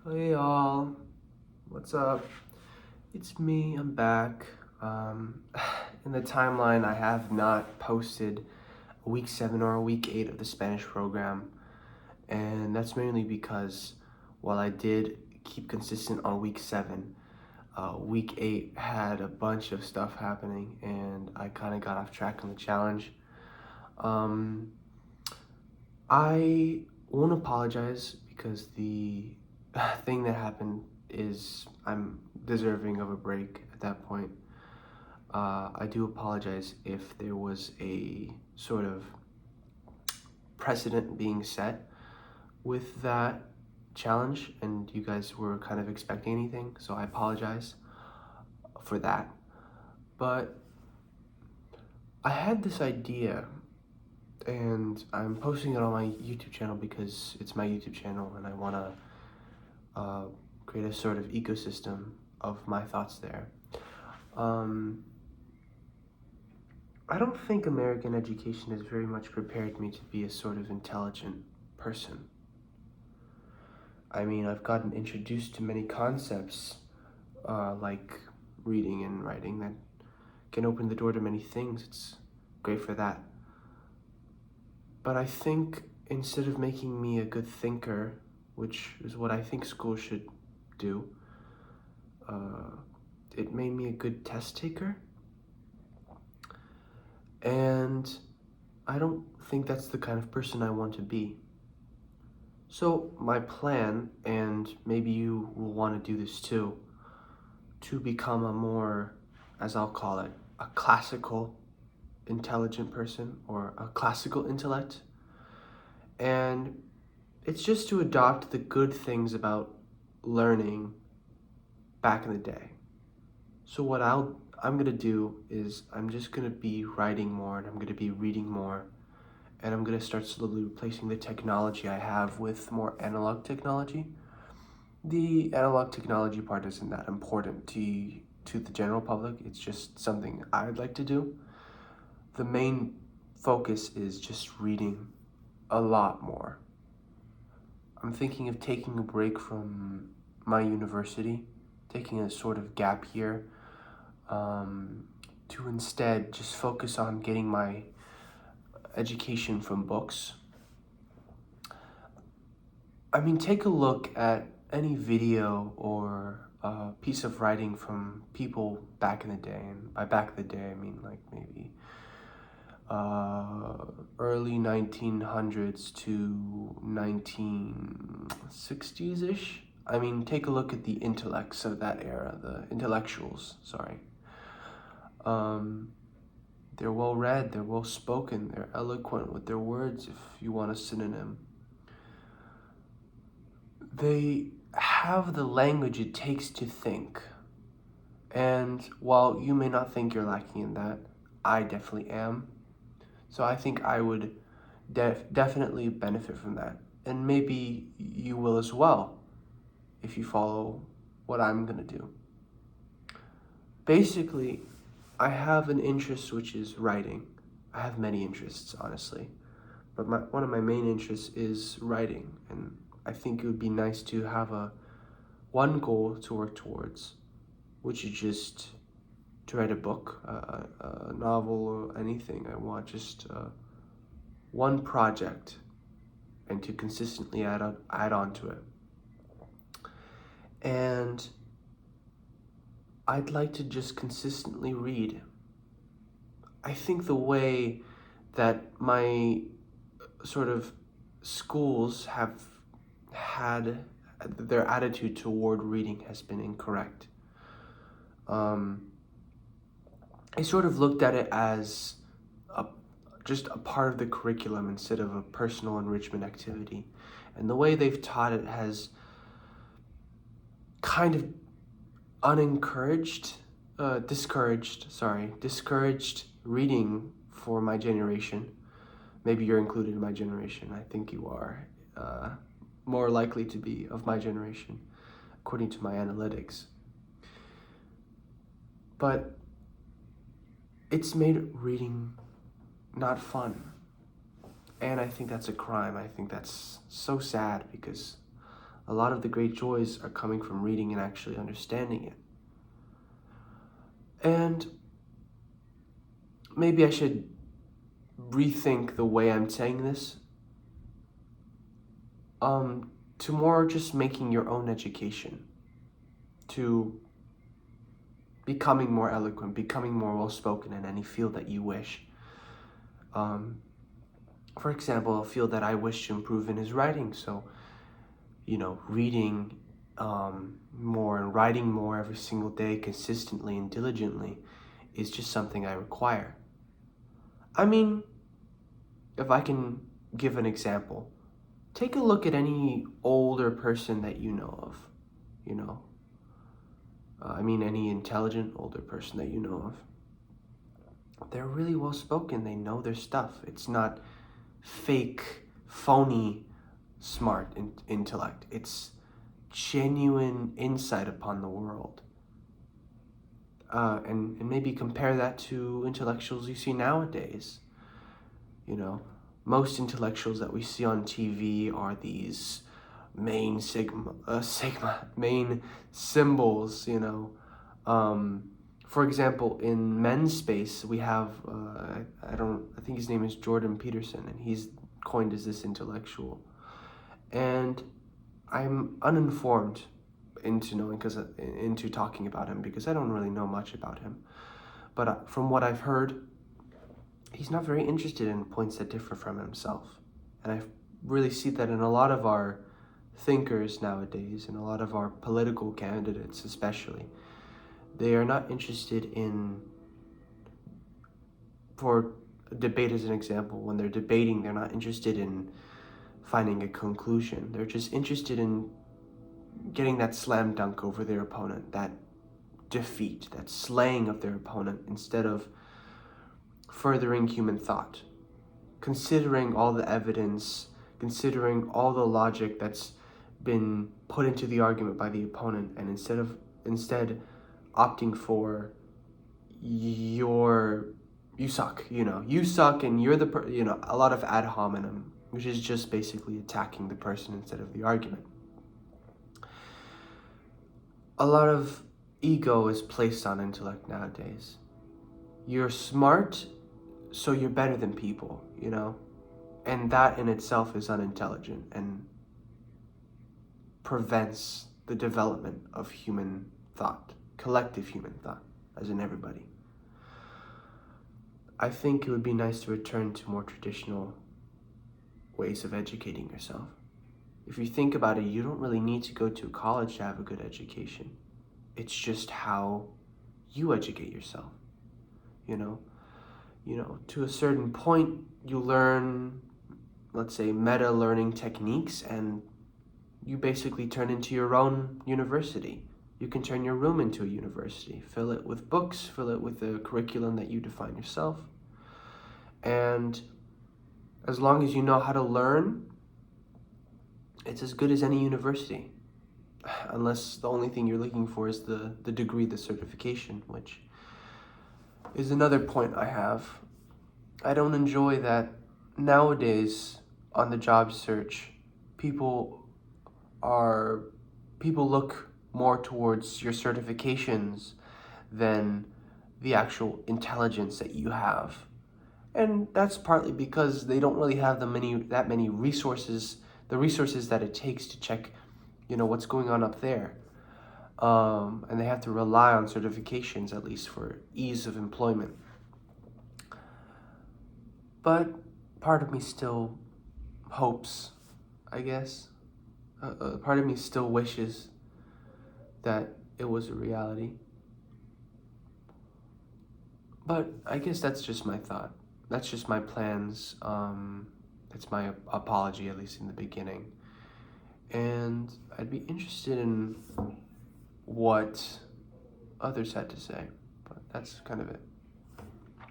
Hey y'all, what's up? It's me, I'm back. In the timeline, I have not posted a week 7 or a week 8 of the Spanish program, and that's mainly because while I did keep consistent on week 7, week 8 had a bunch of stuff happening, and I kind of got off track on the challenge. Um, I won't apologize because the thing that happened is I'm deserving of a break at that point. I do apologize if there was a sort of precedent being set with that challenge and you guys were kind of expecting anything, so I apologize for that. But I had this idea and I'm posting it on my YouTube channel because it's my YouTube channel and I want to create a sort of ecosystem of my thoughts there. Um, I don't think American education has very much prepared me to be a sort of intelligent person. I mean, I've gotten introduced to many concepts like reading and writing that can open the door to many things. It's great for that. But I think instead of making me a good thinker, which is what I think school should do, uh, it made me a good test taker. And I don't think that's the kind of person I want to be. So, my plan, and maybe you will want to do this too, to become a more, as I'll call it, a classical intelligent person or a classical intellect. And it's just to adopt the good things about learning back in the day. So what I'm gonna do is I'm just gonna be writing more and I'm gonna be reading more and I'm gonna start slowly replacing the technology I have with more analog technology. The analog technology part isn't that important to the general public. It's just something I'd like to do. The main focus is just reading a lot more. I'm thinking of taking a break from my university, taking a sort of gap year, to instead just focus on getting my education from books. I mean, take a look at any video or piece of writing from people back in the day. And by back in the day, I mean like maybe early 1900s to 1960s-ish. I mean, take a look at the intellects of that era, the intellectuals, sorry. Um, they're well read, they're well spoken, they're eloquent with their words, if you want a synonym. They have the language it takes to think. And while you may not think you're lacking in that, I definitely am. So I think I would definitely benefit from that. And maybe you will as well if you follow what I'm gonna do. Basically, I have an interest which is writing. I have many interests, honestly. But one of my main interests is writing. And I think it would be nice to have one goal to work towards, which is just to write a book, a novel, or anything. I want just one project and to consistently add on to it. And I'd like to just consistently read. I think the way that my sort of schools have had their attitude toward reading has been incorrect. I sort of looked at it as a, just a part of the curriculum instead of a personal enrichment activity. And the way they've taught it has kind of discouraged reading for my generation. Maybe you're included in my generation. I think you are more likely to be of my generation, according to my analytics. But it's made reading not fun. And I think that's a crime. I think that's so sad because A lot of the great joys are coming from reading and actually understanding it. And maybe I should rethink the way I'm saying this, to more just making your own education, to becoming more eloquent, becoming more well-spoken in any field that you wish. For example, a field that I wish to improve in is writing, so, reading more and writing more every single day consistently and diligently is just something I require. I mean, if I can give an example, take a look at any older person that you know of, any intelligent older person that you know of. They're really well spoken, they know their stuff. It's not fake, phony, smart intellect. It's genuine insight upon the world. And maybe compare that to intellectuals you see nowadays. Most intellectuals that we see on TV are these main main symbols, For example, in men's space, we have, I think his name is Jordan Peterson, and he's coined as this intellectual. And I'm uninformed into talking about him because I don't really know much about him. But from what I've heard, he's not very interested in points that differ from himself. And I really see that in a lot of our thinkers nowadays, and a lot of our political candidates especially. They are not interested in, for debate as an example, when they're debating, they're not interested in finding a conclusion. They're just interested in getting that slam dunk over their opponent, that defeat, that slaying of their opponent, instead of furthering human thought, considering all the evidence, considering all the logic that's been put into the argument by the opponent, and instead opting for you suck, you suck, and you're a lot of ad hominem, which is just basically attacking the person instead of the argument. A lot of ego is placed on intellect nowadays. You're smart, so you're better than people, and that in itself is unintelligent and prevents the development of human thought, collective human thought, as in everybody. I think it would be nice to return to more traditional ways of educating yourself. If you think about it, you don't really need to go to college to have a good education. It's just how you educate yourself, to a certain point, you learn, let's say, meta learning techniques, and you basically turn into your own university. You can turn your room into a university, fill it with books, fill it with a curriculum that you define yourself. And as long as you know how to learn, it's as good as any university. Unless the only thing you're looking for is the degree, the certification, which is another point I have. I don't enjoy that nowadays on the job search, people look more towards your certifications than the actual intelligence that you have. And that's partly because they don't really have that many resources, the resources that it takes to check, what's going on up there. And they have to rely on certifications, at least for ease of employment. But part of me still hopes, I guess. Part of me still wishes that it was a reality. But I guess that's just my thought. That's just my plans. That's my apology, at least in the beginning. And I'd be interested in what others had to say. But that's kind of it.